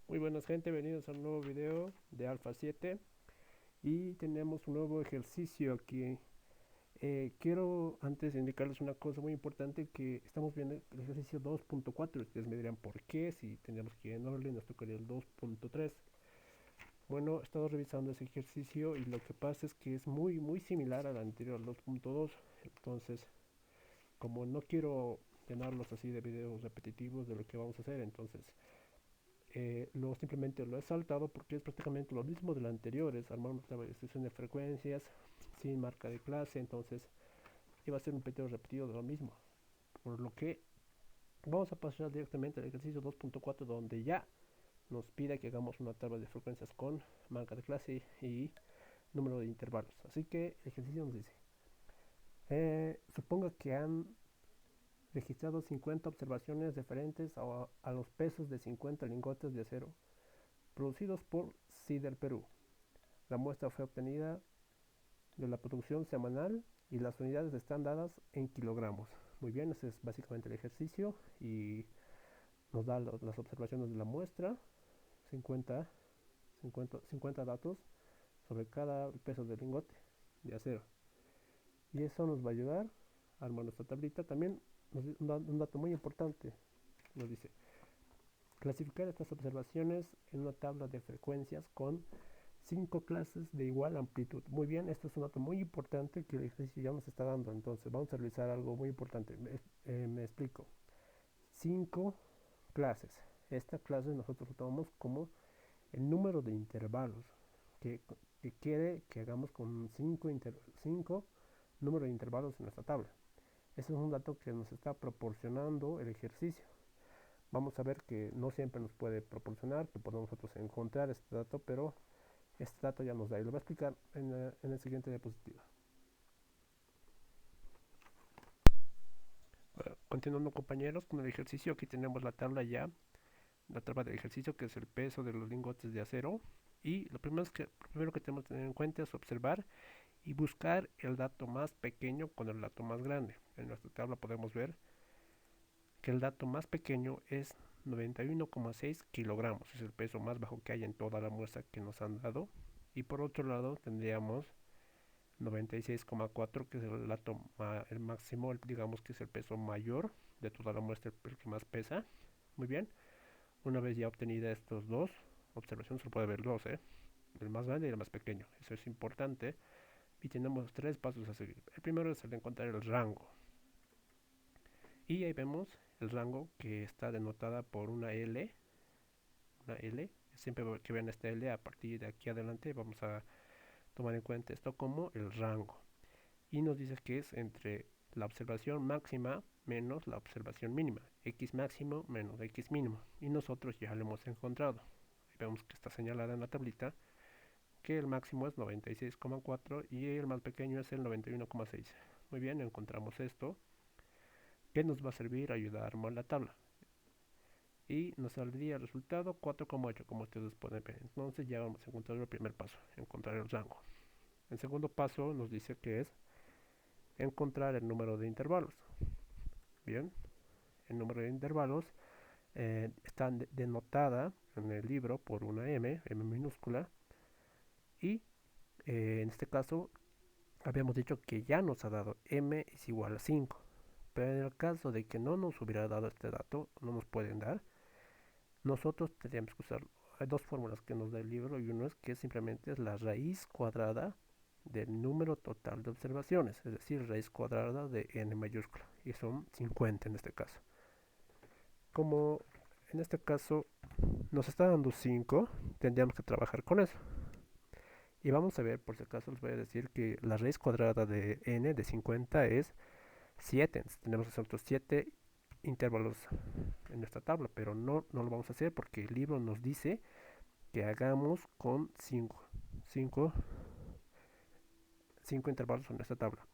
Muy buenas gente, bienvenidos a un nuevo video de Alpha 7 y tenemos un nuevo ejercicio aquí. Quiero antes indicarles una cosa muy importante, que estamos viendo el ejercicio 2.4. Ustedes me dirán por qué, si tendríamos que ir en orden, nos tocaría el 2.3. Bueno, he estado revisando ese ejercicio y lo que pasa es que es muy similar al anterior, al 2.2. Entonces, como no quiero llenarlos así de videos repetitivos de lo que vamos a hacer, entonces simplemente lo he saltado porque es prácticamente lo mismo del anterior, es armar una tabla de distribución de frecuencias sin marca de clase, entonces iba a ser un peteo repetido de lo mismo, por lo que vamos a pasar directamente al ejercicio 2.4, donde ya nos pide que hagamos una tabla de frecuencias con marca de clase y número de intervalos. Así que el ejercicio nos dice, suponga que han registrado 50 observaciones referentes a los pesos de 50 lingotes de acero producidos por CIDER Perú. La muestra fue obtenida de la producción semanal y las unidades están dadas en kilogramos. Muy bien, ese es básicamente el ejercicio y nos da las observaciones de la muestra, 50, 50 datos sobre cada peso de lingote de acero. Y eso nos va a ayudar a armar nuestra tablita. También nos da un dato muy importante, nos dice clasificar estas observaciones en una tabla de frecuencias con 5 clases de igual amplitud. Muy bien, esto es un dato muy importante que el ejercicio ya nos está dando. Entonces vamos a revisar algo muy importante. Me explico. 5 clases. Esta clase nosotros lo tomamos como el número de intervalos que, que quiere que hagamos con 5 números de intervalos en nuestra tabla. Ese es un dato que nos está proporcionando el ejercicio. Vamos a ver que no siempre nos puede proporcionar, que podemos nosotros encontrar este dato, pero este dato ya nos da y lo voy a explicar en el siguiente diapositiva. Bueno, continuando compañeros con el ejercicio, aquí tenemos la tabla ya, la tabla del ejercicio, que es el peso de los lingotes de acero, y primero que tenemos que tener en cuenta es observar y buscar el dato más pequeño con el dato más grande. En nuestra tabla podemos ver que el dato más pequeño es 91,6 kilogramos, es el peso más bajo que hay en toda la muestra que nos han dado, y por otro lado tendríamos 96,4, que es el dato el máximo, digamos que es el peso mayor de toda la muestra, el que más pesa. Muy bien, una vez ya obtenida estos dos observaciones, se puede ver dos, el más grande y el más pequeño, eso es importante, y tenemos tres pasos a seguir. El primero es el de encontrar el rango, y ahí vemos el rango, que está denotada por una L. Siempre que vean esta L, a partir de aquí adelante vamos a tomar en cuenta esto como el rango, y nos dice que es entre la observación máxima menos la observación mínima, x máximo menos x mínimo, y nosotros ya lo hemos encontrado. Vemos que está señalada en la tablita que el máximo es 96,4 y el más pequeño es el 91,6. Muy bien, encontramos esto, que nos va a servir a ayudar a armar la tabla, y nos saldría el resultado 4,8, como ustedes pueden ver. Entonces ya vamos a encontrar el primer paso, encontrar el rango. El segundo paso nos dice que es encontrar el número de intervalos. Bien, el número de intervalos está denotada en el libro por una M minúscula, y en este caso habíamos dicho que ya nos ha dado M es igual a 5, pero en el caso de que no nos hubiera dado este dato, no nos pueden dar, nosotros tendríamos que usar, hay dos fórmulas que nos da el libro, y uno es que simplemente es la raíz cuadrada del número total de observaciones, es decir, raíz cuadrada de n mayúscula, y son 50 en este caso. Como en este caso nos está dando 5, tendríamos que trabajar con eso. Y vamos a ver, por si acaso les voy a decir que la raíz cuadrada de n de 50 es 7. Tenemos nosotros 7 intervalos en nuestra tabla, pero no lo vamos a hacer porque el libro nos dice que hagamos con 5 intervalos en nuestra tabla.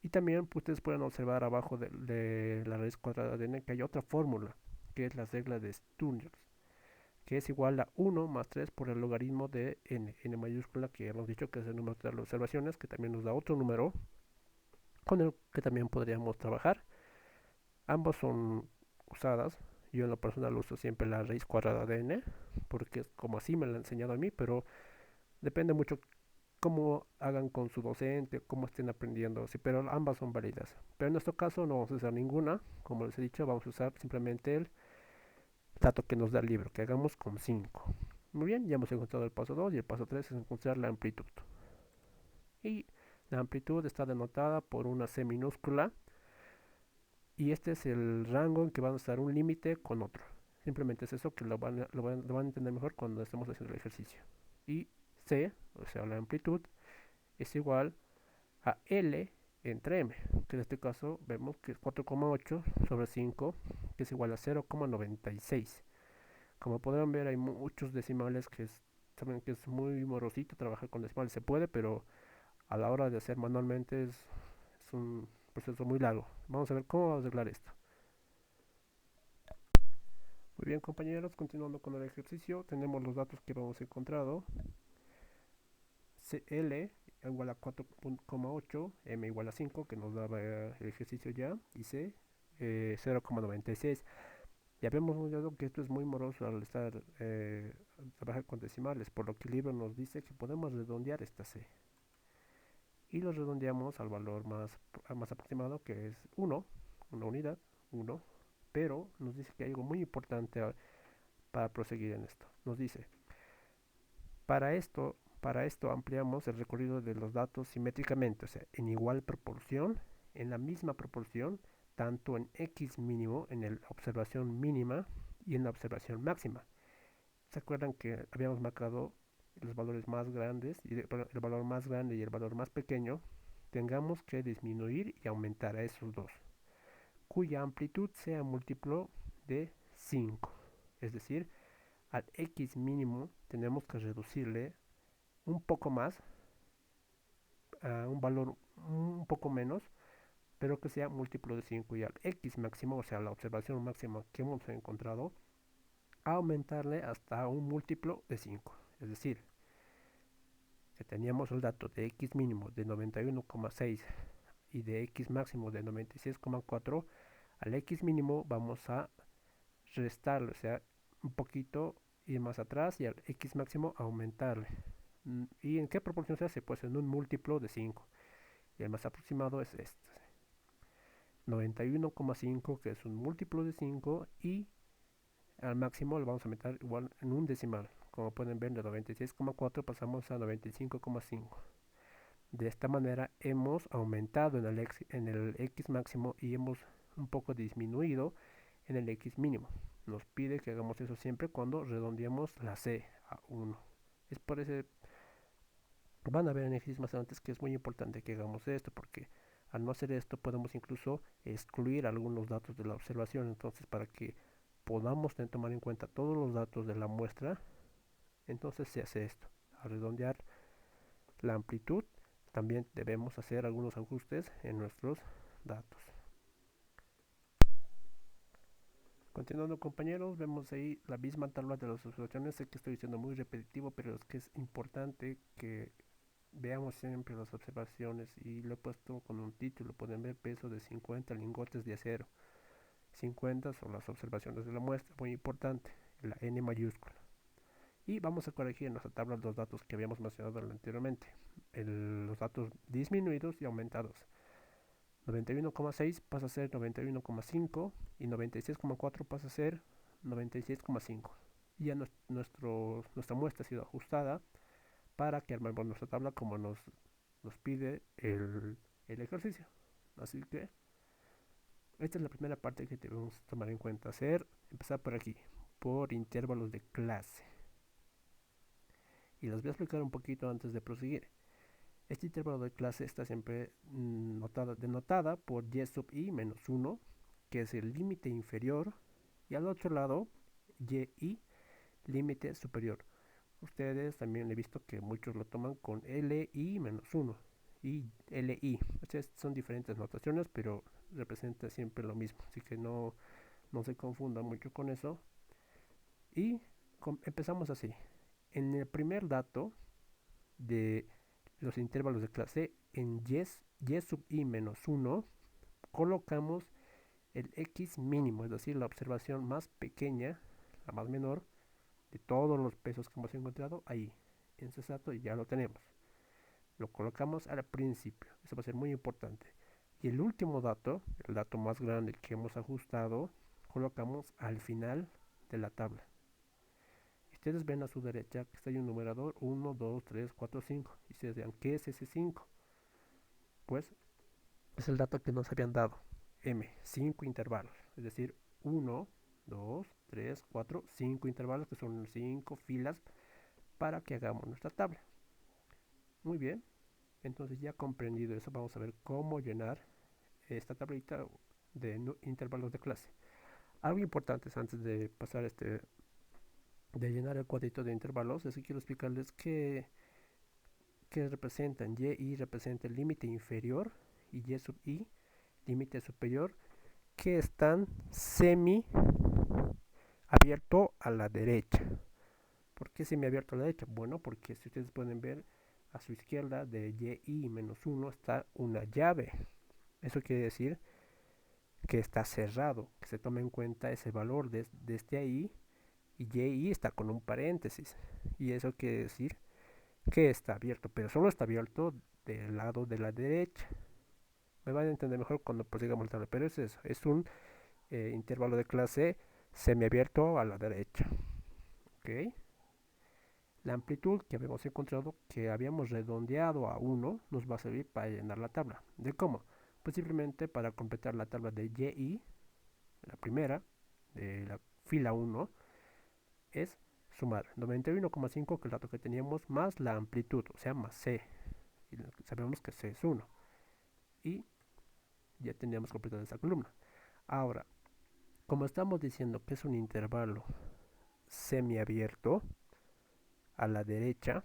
Y también ustedes pueden observar abajo de la raíz cuadrada de n que hay otra fórmula, que es la regla de Sturger, que es igual a 1 más 3 por el logaritmo de n mayúscula, que hemos dicho que es el número de las observaciones, que también nos da otro número con el que también podríamos trabajar. Ambos son usadas Yo en lo personal uso siempre la raíz cuadrada de n, porque es como así me lo han enseñado a mí, pero depende mucho cómo hagan con su docente, cómo estén aprendiendo, sí, pero ambas son válidas. Pero en nuestro caso no vamos a usar ninguna, como les he dicho, vamos a usar simplemente el dato que nos da el libro, que hagamos con 5. Muy bien, ya hemos encontrado el paso 2 y el paso 3 es encontrar la amplitud. Y la amplitud está denotada por una C minúscula y este es el rango en que van a estar un límite con otro. Simplemente es eso que lo van a entender mejor cuando estemos haciendo el ejercicio. Y C, o sea, la amplitud, es igual a L entre M, que en este caso vemos que es 4,8 sobre 5, que es igual a 0,96. Como podrán ver, hay muchos decimales saben que es muy morosito trabajar con decimales. Se puede, pero a la hora de hacer manualmente es un proceso muy largo. Vamos a ver cómo arreglar esto. Muy bien, compañeros, continuando con el ejercicio, tenemos los datos que hemos encontrado. CL igual a 4,8, M igual a 5, que nos daba el ejercicio ya, y C 0,96. Ya habíamos notado que esto es muy moroso al estar trabajar con decimales, por lo que el libro nos dice que podemos redondear esta C. Y lo redondeamos al valor más aproximado, que es 1, una unidad, 1. Pero nos dice que hay algo muy importante para proseguir en esto. Nos dice, para esto ampliamos el recorrido de los datos simétricamente, o sea, en igual proporción, en la misma proporción, tanto en x mínimo, en la observación mínima y en la observación máxima. ¿Se acuerdan que habíamos marcado los valores más grandes y el valor más grande y el valor más pequeño? Tengamos que disminuir y aumentar a esos dos, cuya amplitud sea múltiplo de 5. Es decir, al x mínimo tenemos que reducirle un poco más a un valor un poco menos, pero que sea múltiplo de 5, y al x máximo, o sea, la observación máxima que hemos encontrado, aumentarle hasta un múltiplo de 5. Es decir, si teníamos el dato de x mínimo de 91,6 y de x máximo de 96,4, al x mínimo vamos a restarle, o sea, un poquito ir más atrás, y al x máximo aumentarle. ¿Y en qué proporción se hace? Pues en un múltiplo de 5. Y el más aproximado es este, 91,5, que es un múltiplo de 5, y al máximo lo vamos a meter igual en un decimal. Como pueden ver, de 96,4 pasamos a 95,5. De esta manera hemos aumentado en el x máximo y hemos un poco disminuido en el x mínimo. Nos pide que hagamos eso siempre cuando redondeamos la c a 1. Es por ese, van a ver en ejercicios más adelante que es muy importante que hagamos esto, porque al no hacer esto podemos incluso excluir algunos datos de la observación. Entonces, para que podamos tomar en cuenta todos los datos de la muestra, entonces se hace esto. Al redondear la amplitud, también debemos hacer algunos ajustes en nuestros datos. Continuando, compañeros, vemos ahí la misma tabla de las observaciones. Sé que estoy siendo muy repetitivo, pero es que es importante que veamos siempre las observaciones, y lo he puesto con un título. Pueden ver peso de 50 lingotes de acero. 50 son las observaciones de la muestra, muy importante, la N mayúscula. Y vamos a corregir en nuestra tabla los datos que habíamos mencionado anteriormente, los datos disminuidos y aumentados. 91,6 pasa a ser 91,5 y 96,4 pasa a ser 96,5. Y ya nuestra muestra ha sido ajustada para que armemos nuestra tabla como nos pide el ejercicio. Así que esta es la primera parte que debemos tomar en cuenta. Empezar por aquí, por intervalos de clase. Y los voy a explicar un poquito antes de proseguir. Este intervalo de clase está siempre denotada por y sub i menos 1, que es el límite inferior, y al otro lado y límite superior. Ustedes también he visto que muchos lo toman con li menos 1 y li. Estas son diferentes notaciones, pero representa siempre lo mismo, así que no se confundan mucho con eso. Y empezamos así. En el primer dato de los intervalos de clase, en y sub i menos 1, colocamos el X mínimo, es decir, la observación más pequeña, la más menor, de todos los pesos que hemos encontrado ahí, en ese dato ya lo tenemos. Lo colocamos al principio, eso va a ser muy importante. Y el último dato, el dato más grande que hemos ajustado, colocamos al final de la tabla. Ustedes ven a su derecha que está ahí un numerador 1, 2, 3, 4, 5. Y ustedes dirán, ¿qué es ese 5? Pues es el dato que nos habían dado. M, 5 intervalos. Es decir, 1, 2, 3, 4, 5 intervalos, que son 5 filas para que hagamos nuestra tabla. Muy bien, entonces ya comprendido eso, vamos a ver cómo llenar esta tablita de intervalos de clase. Algo importante es antes de pasar de llenar el cuadrito de intervalos, es que quiero explicarles que representan. Y representa el límite inferior y sub i límite superior, que están semi abierto a la derecha. ¿Por qué semi abierto a la derecha? Bueno, porque si ustedes pueden ver a su izquierda de y menos 1 está una llave. Eso quiere decir que está cerrado, que se tome en cuenta ese valor desde ahí, y está con un paréntesis. Y eso quiere decir que está abierto, pero solo está abierto del lado de la derecha. Me van a entender mejor cuando prosigamos el tabla, pero es eso, es un intervalo de clase semiabierto a la derecha. ¿Ok? La amplitud que habíamos encontrado, que habíamos redondeado a 1, nos va a servir para llenar la tabla. ¿De cómo? Pues simplemente para completar la tabla de y, la primera, de la fila 1, es sumar 91,5, que es el dato que teníamos, más la amplitud, o sea, más c. Y sabemos que c es 1. Y ya teníamos completada esta columna. Ahora, como estamos diciendo que es un intervalo semiabierto a la derecha,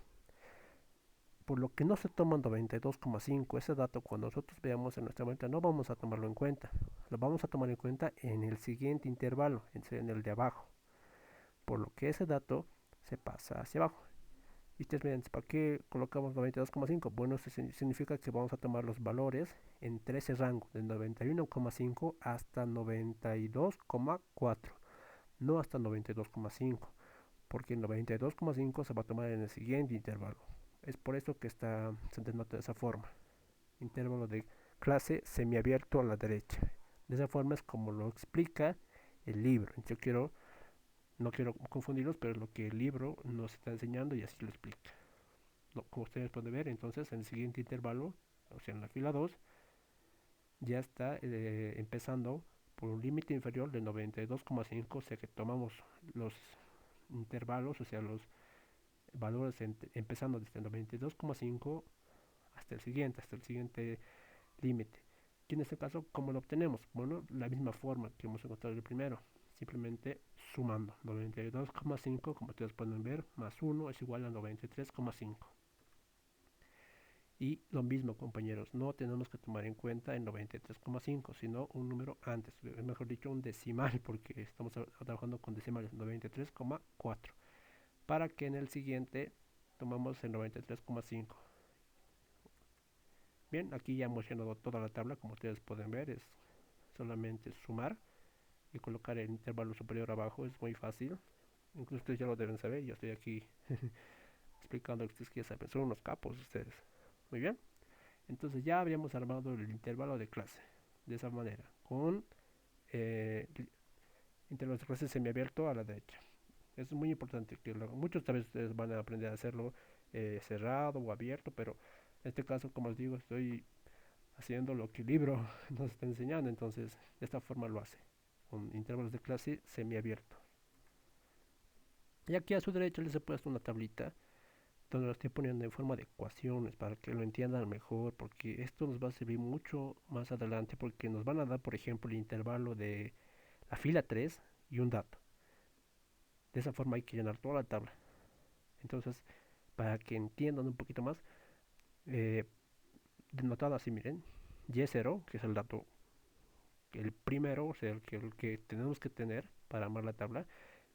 por lo que no se toma 92,5, ese dato cuando nosotros veamos en nuestra cuenta no vamos a tomarlo en cuenta, lo vamos a tomar en cuenta en el siguiente intervalo, en el de abajo, por lo que ese dato se pasa hacia abajo. Y ustedes me dirán, ¿para qué colocamos 92,5? Bueno, eso significa que vamos a tomar los valores entre ese rango, de 91,5 hasta 92,4, no hasta 92,5, porque el 92,5 se va a tomar en el siguiente intervalo. Es por eso que se denota de esa forma. Intervalo de clase semiabierto a la derecha. De esa forma es como lo explica el libro. No quiero confundirlos, pero es lo que el libro nos está enseñando y así lo explica. Como ustedes pueden ver, entonces en el siguiente intervalo, o sea en la fila 2, ya está empezando por un límite inferior de 92,5, o sea que tomamos los intervalos, o sea los valores empezando desde 92,5 hasta el siguiente límite. Y en este caso, ¿cómo lo obtenemos? Bueno, la misma forma que hemos encontrado el primero, simplemente sumando 92,5, como ustedes pueden ver, más 1 es igual a 93,5. Y lo mismo, compañeros, no tenemos que tomar en cuenta el 93,5, sino un número antes, mejor dicho, un decimal, porque estamos trabajando con decimales, 93,4, para que en el siguiente tomamos el 93,5. Bien, aquí ya hemos llenado toda la tabla, como ustedes pueden ver, es solamente sumar y colocar el intervalo superior abajo, es muy fácil. Incluso ustedes ya lo deben saber, yo estoy aquí explicando que ustedes ya saben, son unos capos ustedes. Muy bien, entonces ya habíamos armado el intervalo de clase de esa manera, con intervalos de clase semiabierto a la derecha. Es muy importante que muchos tal vez ustedes van a aprender a hacerlo cerrado o abierto, pero en este caso, como les digo, estoy haciendo lo que el libro nos está enseñando, entonces de esta forma lo hace, con intervalos de clase semiabiertos. Y aquí a su derecha les he puesto una tablita donde lo estoy poniendo en forma de ecuaciones para que lo entiendan mejor, porque esto nos va a servir mucho más adelante, porque nos van a dar, por ejemplo, el intervalo de la fila 3 y un dato. De esa forma hay que llenar toda la tabla. Entonces, para que entiendan un poquito más, denotado así, miren, Y0, que es el dato, el primero, o sea, el que tenemos que tener para armar la tabla,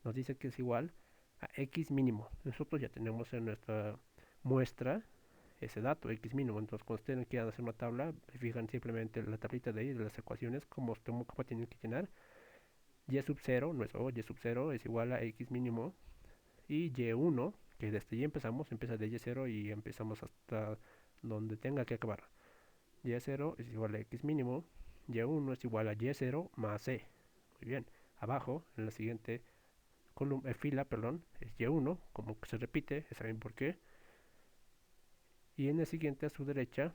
nos dice que es igual a X mínimo. Nosotros ya tenemos en nuestra muestra ese dato, x mínimo. Entonces cuando ustedes quieran hacer una tabla, fijan simplemente la tablita de ahí de las ecuaciones, cómo tienen que llenar. Y sub 0, no es O, y sub 0 es igual a x mínimo, y y1, que desde y empezamos, empieza de y0 y empezamos hasta donde tenga que acabar. Y0 es igual a x mínimo, y1 es igual a y0 más c. Muy bien, abajo, en la siguiente fila, perdón, es y1, como que se repite, ¿saben por qué? Y en el siguiente a su derecha,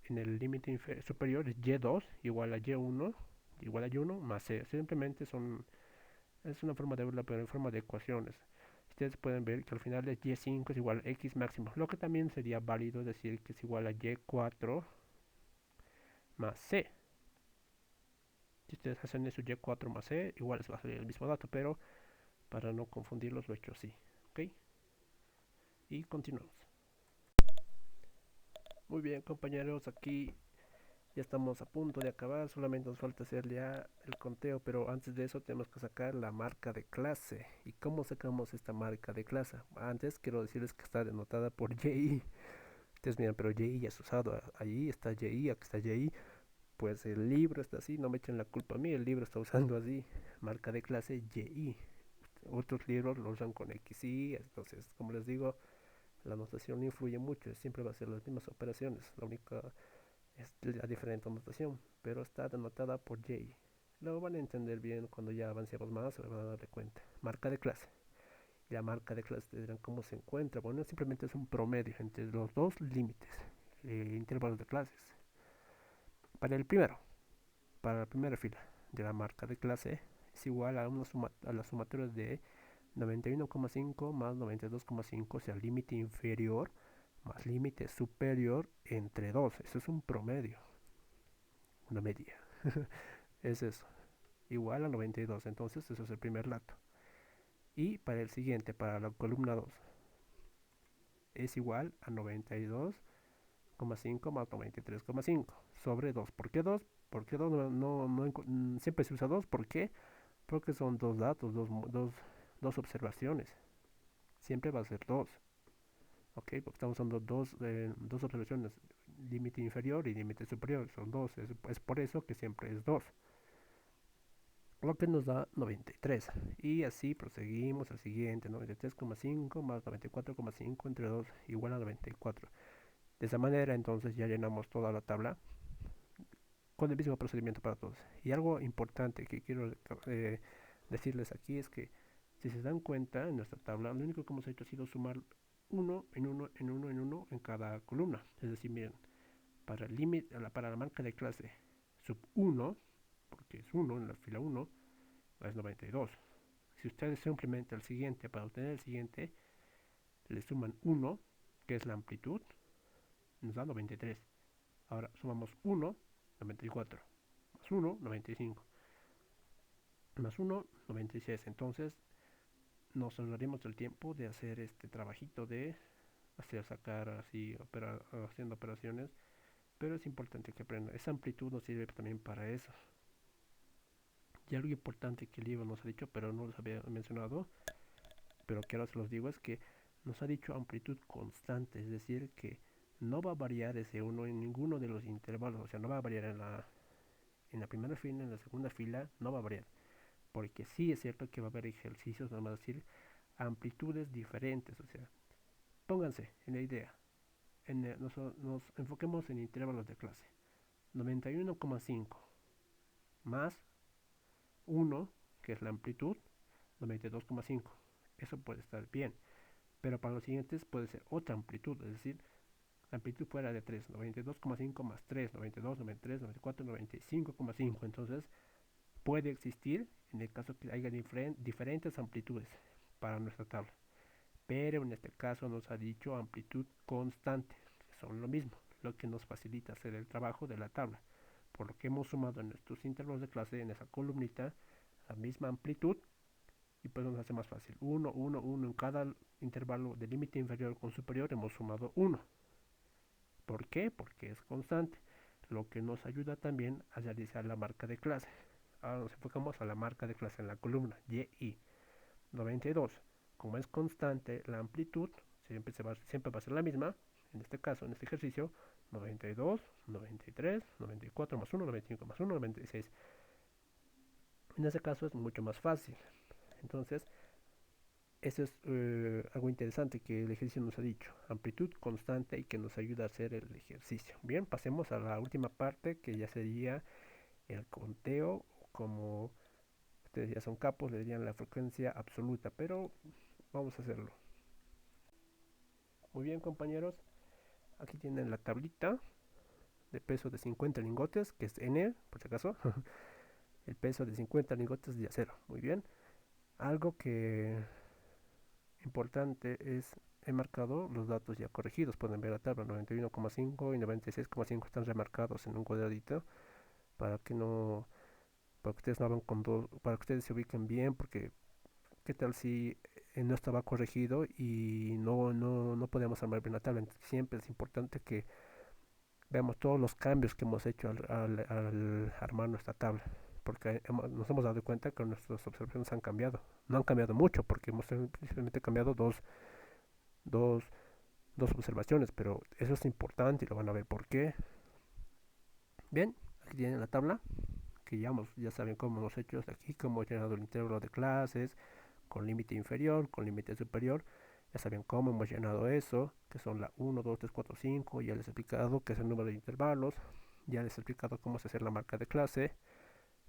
en el límite superior, es y2 igual a y1 igual a y1 más c. Simplemente es una forma de verla, pero en forma de ecuaciones. Ustedes pueden ver que al final es y5 es igual a x máximo, lo que también sería válido decir que es igual a y4 más c. Si ustedes hacen eso y4 más c, igual les va a salir el mismo dato, pero para no confundirlos lo he hecho así. ¿Ok? Y continuamos. Muy bien, compañeros, aquí ya estamos a punto de acabar, solamente nos falta hacer ya el conteo, pero antes de eso tenemos que sacar la marca de clase. ¿Y cómo sacamos esta marca de clase? Antes quiero decirles que está denotada por y. Ustedes miran, pero y ya es usado, ahí está y, aquí está y. Pues el libro está así, no me echen la culpa a mí, el libro está usando así, marca de clase y. Otros libros lo usan con xy, entonces como les digo, la notación no influye mucho, siempre va a ser las mismas operaciones, la única es la diferente notación, pero está denotada por y. Lo van a entender bien cuando ya avancemos más, se van a dar cuenta. Marca de clase. La marca de clase te dirán cómo se encuentra. Bueno, simplemente es un promedio entre los dos límites, intervalos de clases. Para el primero, para la primera fila de la marca de clase es igual a la sumatoria de 91,5 más 92,5, o sea, límite inferior más límite superior entre 2. Eso es un promedio, una media. Es eso, igual a 92. Entonces, eso es el primer dato. Y para el siguiente, para la columna 2, es igual a 92,5 más 93,5 sobre 2. ¿Por qué 2? Porque 2 siempre se usa 2. ¿Por qué? Porque son dos datos, dos observaciones. Siempre va a ser 2. ¿Ok? Porque estamos usando dos observaciones, límite inferior y límite superior. Son 2. Es por eso que siempre es 2. Lo que nos da 93. Y así proseguimos al siguiente, 93,5 más 94,5 entre 2 igual a 94. De esa manera entonces ya llenamos toda la tabla con el mismo procedimiento para todos. Y algo importante que quiero decirles aquí es que si se dan cuenta en nuestra tabla, lo único que hemos hecho ha sido sumar uno en uno en uno en uno en cada columna. Es decir, miren, para la marca de clase sub 1, porque es 1 en la fila 1, es 92. Si ustedes simplemente al siguiente, para obtener el siguiente, le suman 1, que es la amplitud, nos da 93. Ahora sumamos 1, 94, más 1, 95, más 1, 96. Entonces nos ahorraríamos el tiempo de hacer este trabajito de sacar así, haciendo operaciones, pero es importante que aprendan. Esa amplitud nos sirve también para eso. Y algo importante que el libro nos ha dicho, pero no los había mencionado, pero que ahora se los digo, es que nos ha dicho amplitud constante, es decir, que no va a variar ese 1 en ninguno de los intervalos, o sea, no va a variar en la primera fila, en la segunda fila, no va a variar, porque sí es cierto que va a haber ejercicios, vamos a decir, amplitudes diferentes, o sea, pónganse en la idea, nos enfoquemos en intervalos de clase, 91,5 más 1, que es la amplitud, 92,5, eso puede estar bien, pero para los siguientes puede ser otra amplitud, es decir, la amplitud fuera de 3, 92,5 más 3, 92, 93, 94, 95,5. Entonces, puede existir en el caso que haya diferentes amplitudes para nuestra tabla. Pero en este caso nos ha dicho amplitud constante, que son lo mismo, lo que nos facilita hacer el trabajo de la tabla. Por lo que hemos sumado en nuestros intervalos de clase, en esa columnita, la misma amplitud y pues nos hace más fácil. 1, 1, 1 en cada intervalo de límite inferior con superior hemos sumado 1. ¿Por qué? Porque es constante, lo que nos ayuda también a realizar la marca de clase. Ahora nos enfocamos a la marca de clase en la columna y 92. Como es constante la amplitud, siempre va a ser la misma, En este caso, en este ejercicio, 92, 93, 94 más 1, 95 más 1, 96. En este caso es mucho más fácil. Entonces, eso es algo interesante que el ejercicio nos ha dicho. Amplitud constante y que nos ayuda a hacer el ejercicio. Bien, pasemos a la última parte que ya sería el conteo. Como ustedes ya son capos, le dirían la frecuencia absoluta, pero vamos a hacerlo. Muy bien, compañeros. Aquí tienen la tablita de peso de 50 lingotes, que es N, por si acaso. El peso de 50 lingotes de acero. Muy bien. Algo que importante es, he marcado los datos ya corregidos. Pueden ver la tabla 91,5 y 96,5 están remarcados en un cuadradito para que no, para que ustedes no hagan con dos, para que ustedes se ubiquen bien, porque qué tal si no estaba corregido y no podemos armar bien la tabla. Entonces, siempre es importante que veamos todos los cambios que hemos hecho al armar nuestra tabla, porque nos hemos dado cuenta que nuestras observaciones han cambiado. No han cambiado mucho, porque hemos simplemente cambiado dos, dos observaciones, pero eso es importante y lo van a ver por qué. Bien, aquí tienen la tabla, que ya saben cómo hemos hecho hasta aquí, cómo hemos llenado el intervalo de clases, con límite inferior, con límite superior. Ya saben cómo hemos llenado eso, que son la 1, 2, 3, 4, 5. Ya les he explicado qué es el número de intervalos. Ya les he explicado cómo se hace la marca de clase.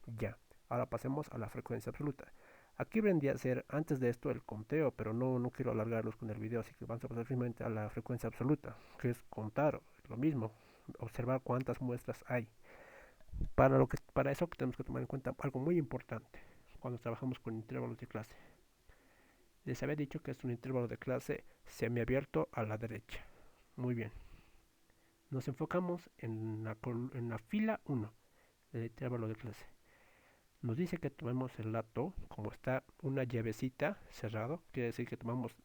Ya. Ahora pasemos a la frecuencia absoluta. Aquí vendría a ser antes de esto el conteo, pero no quiero alargarlos con el video, así que vamos a pasar simplemente a la frecuencia absoluta, que es contar lo mismo, observar cuántas muestras hay. Para eso que tenemos que tomar en cuenta algo muy importante cuando trabajamos con intervalos de clase. Les había dicho que es un intervalo de clase semiabierto a la derecha. Muy bien. Nos enfocamos en la fila 1 del intervalo de clase. Nos dice que tomemos el dato, como está una llavecita cerrado, quiere decir que tomamos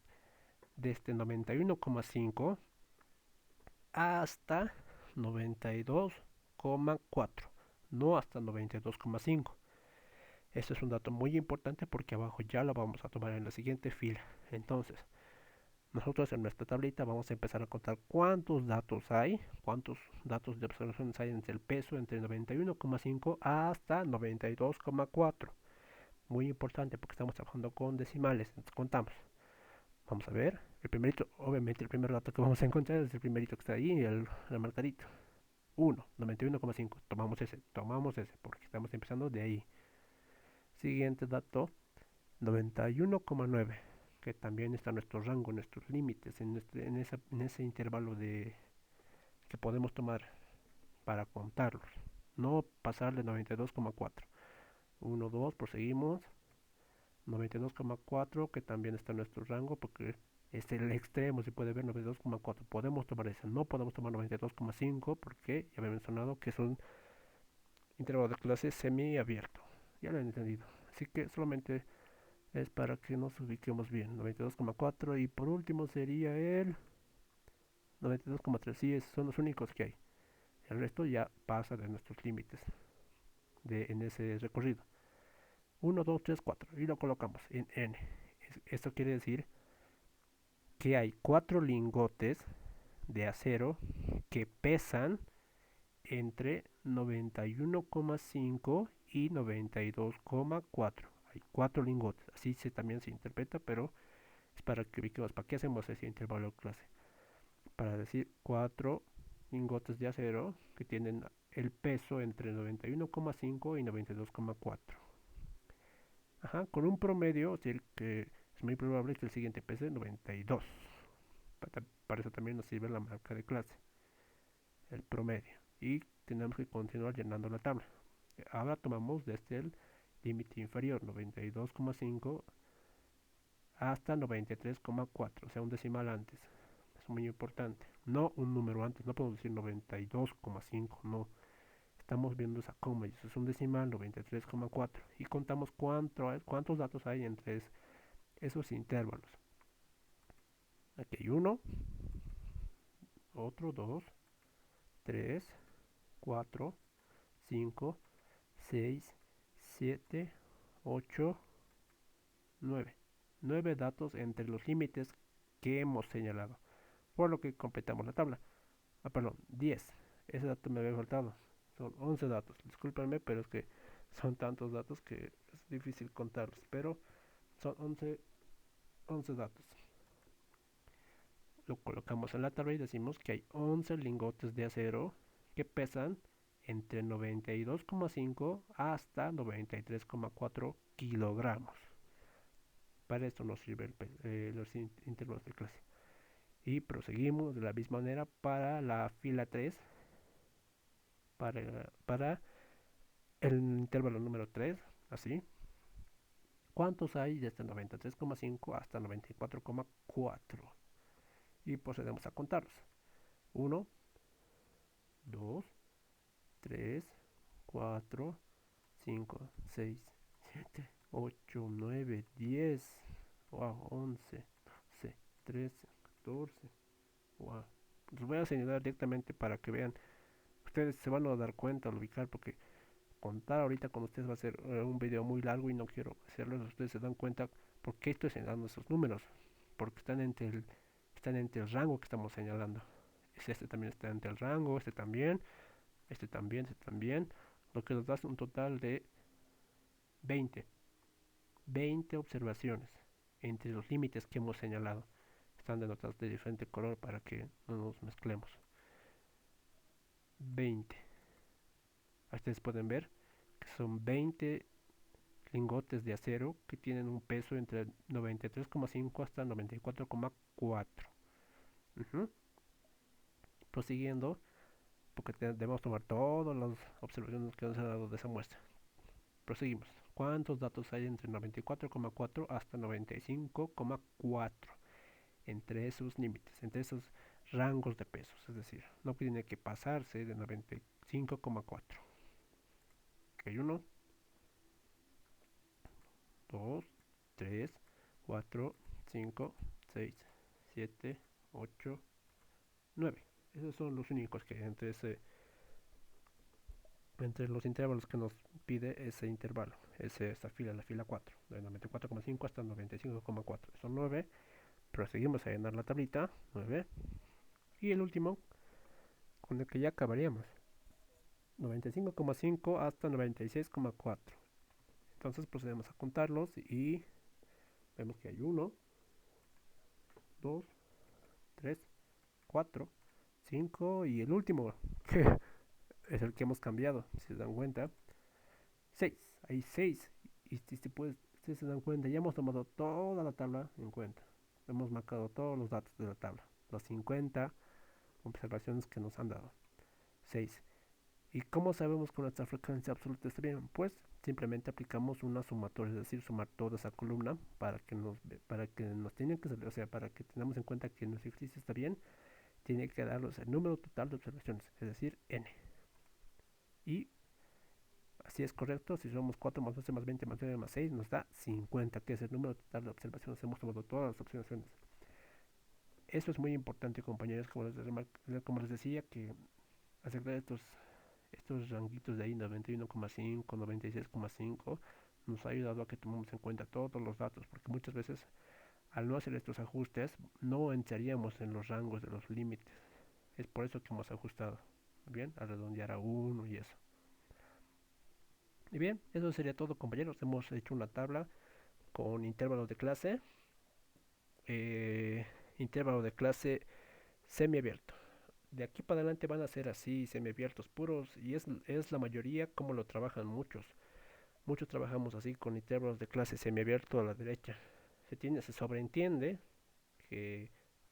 desde 91,5 hasta 92,4, no hasta 92,5. Este es un dato muy importante porque abajo ya lo vamos a tomar en la siguiente fila. Entonces, nosotros en nuestra tablita vamos a empezar a contar cuántos datos hay, cuántos datos de observaciones hay entre el peso entre 91,5 hasta 92,4. Muy importante porque estamos trabajando con decimales, entonces contamos. Vamos a ver, el primerito, obviamente el primer dato que vamos a encontrar es el primerito que está ahí, el marcadito. 1, 91,5, tomamos ese, porque estamos empezando de ahí. Siguiente dato, 91,9, que también está nuestro rango, nuestros límites, en ese intervalo que podemos tomar para contarlos. No pasar de 92,4. 1, 2, proseguimos. 92,4, que también está en nuestro rango, porque es el extremo, se puede ver 92,4. Podemos tomar ese, no podemos tomar 92,5, porque ya había mencionado que es un intervalo de clase semiabierto. Ya lo han entendido. Así que solamente es para que nos ubiquemos bien. 92,4 y por último sería el 92,3. Sí, esos son los únicos que hay. El resto ya pasa de nuestros límites en ese recorrido. 1, 2, 3, 4 y lo colocamos en N. Esto quiere decir que hay 4 lingotes de acero que pesan entre 91,5 y 92,4. Hay 4 lingotes. Así también se interpreta, pero es para que ubiquemos. ¿Para qué hacemos ese intervalo de clase? Para decir 4 lingotes de acero que tienen el peso entre 91,5 y 92,4. Ajá, con un promedio, es decir, que es muy probable que el siguiente pese 92. Para eso también nos sirve la marca de clase, el promedio. Y tenemos que continuar llenando la tabla. Ahora tomamos desde el límite inferior, 92,5 hasta 93,4, o sea, un decimal antes. Es muy importante. No un número antes, no podemos decir 92,5, no. Estamos viendo esa coma y eso es un decimal, 93,4. Y contamos cuántos datos hay entre esos intervalos. Aquí hay uno, otro, 2, 3, 4, 5, 6, 7, 8, 9. 9 datos entre los límites que hemos señalado. por lo que completamos la tabla. Ah, perdón, 10. Ese dato me había faltado. Son 11 datos. Discúlpenme, pero es que son tantos datos que es difícil contarlos. Pero son 11 datos. Lo colocamos en la tabla y decimos que hay 11 lingotes de acero que pesan entre 92,5 hasta 93,4 kilogramos. Para esto nos sirven los intervalos de clase. Y proseguimos de la misma manera para la fila 3, para el intervalo número 3, así. ¿Cuántos hay desde 93,5 hasta 94,4? Y procedemos a contarlos. 1, 2, 3, 4, 5, 6, 7, 8, 9, 10, wow, 11, 12, 13, 14, wow. Los voy a señalar directamente para que vean. Ustedes se van a dar cuenta al ubicar, porque contar ahorita con ustedes va a ser un video muy largo y no quiero hacerlo. Ustedes se dan cuenta por qué estoy señalando esos números, porque están entre el rango que estamos señalando. Este también está entre el rango, este también, este también, este también, lo que nos da un total de 20 observaciones entre los límites que hemos señalado. Están denotados de diferente color para que no nos mezclemos. 20. Ustedes pueden ver que son 20 lingotes de acero que tienen un peso entre 93,5 hasta 94,4. Prosiguiendo, porque debemos tomar todas las observaciones que nos han dado de esa muestra. Proseguimos. ¿Cuántos datos hay entre 94,4 hasta 95,4? Entre esos límites, entre esos rangos de pesos, es decir, no tiene que pasarse de 95,4. Hay 1, 2, 3, 4, 5, 6, 7, 8, 9. Esos son los únicos que entre los intervalos que nos pide ese intervalo, esta fila, la fila 4, de 94,5 hasta 95,4. Son 9. Proseguimos a llenar la tablita, 9. Y el último, con el que ya acabaríamos, 95,5 hasta 96,4. Entonces procedemos a contarlos y vemos que hay 1, 2, 3, 4, 5 y el último, que es el que hemos cambiado, si se dan cuenta, 6. Hay 6. Y si ustedes se dan cuenta, ya hemos tomado toda la tabla en cuenta. Hemos marcado todos los datos de la tabla, las 50 observaciones que nos han dado. 6. ¿Y cómo sabemos que nuestra frecuencia absoluta está bien? Pues simplemente aplicamos una sumatoria, es decir, sumar toda esa columna para que nos tenga que salir, o sea, para que tengamos en cuenta que nuestro ejercicio está bien, tiene que darnos el número total de observaciones, es decir, n. Y así es correcto, si somos 4 más 12 más 20 más 9 más 6 nos da 50, que es el número total de observaciones. Hemos tomado todas las observaciones. Eso es muy importante, compañeros, como les decía, que acerca de estos ranguitos de ahí, 91,5, 96,5, nos ha ayudado a que tomemos en cuenta todos los datos, porque muchas veces al no hacer estos ajustes no entraríamos en los rangos de los límites. Es por eso que hemos ajustado, bien, a redondear a 1 y eso. Y bien, eso sería todo, compañeros. Hemos hecho una tabla con intervalos de clase, intervalo de clase semiabierto. De aquí para adelante van a ser así, semiabiertos puros, y es la mayoría como lo trabajan muchos. Muchos trabajamos así con intervalos de clase semiabierto a la derecha. Se sobreentiende que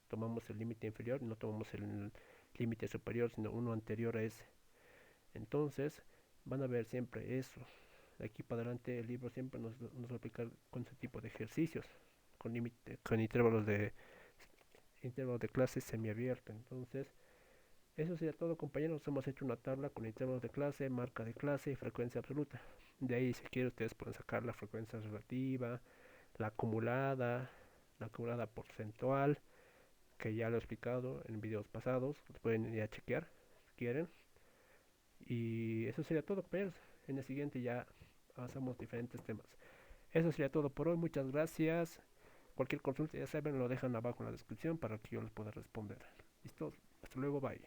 tomamos el límite inferior y no tomamos el límite superior, sino uno anterior a ese. Entonces, van a ver siempre eso. De aquí para adelante el libro siempre nos va a aplicar con ese tipo de ejercicios, con intervalos de clase semiabierta. Entonces, eso sería todo, compañeros. Hemos hecho una tabla con intervalos de clase, marca de clase y frecuencia absoluta. De ahí, si quieren, ustedes pueden sacar la frecuencia relativa, la acumulada porcentual, que ya lo he explicado en videos pasados. Los pueden ir a chequear si quieren. Y eso sería todo, compañeros. En el siguiente ya avanzamos diferentes temas. Eso sería todo por hoy. Muchas gracias. Cualquier consulta, ya saben, lo dejan abajo en la descripción para que yo les pueda responder. ¿Listo? Hasta luego, bye.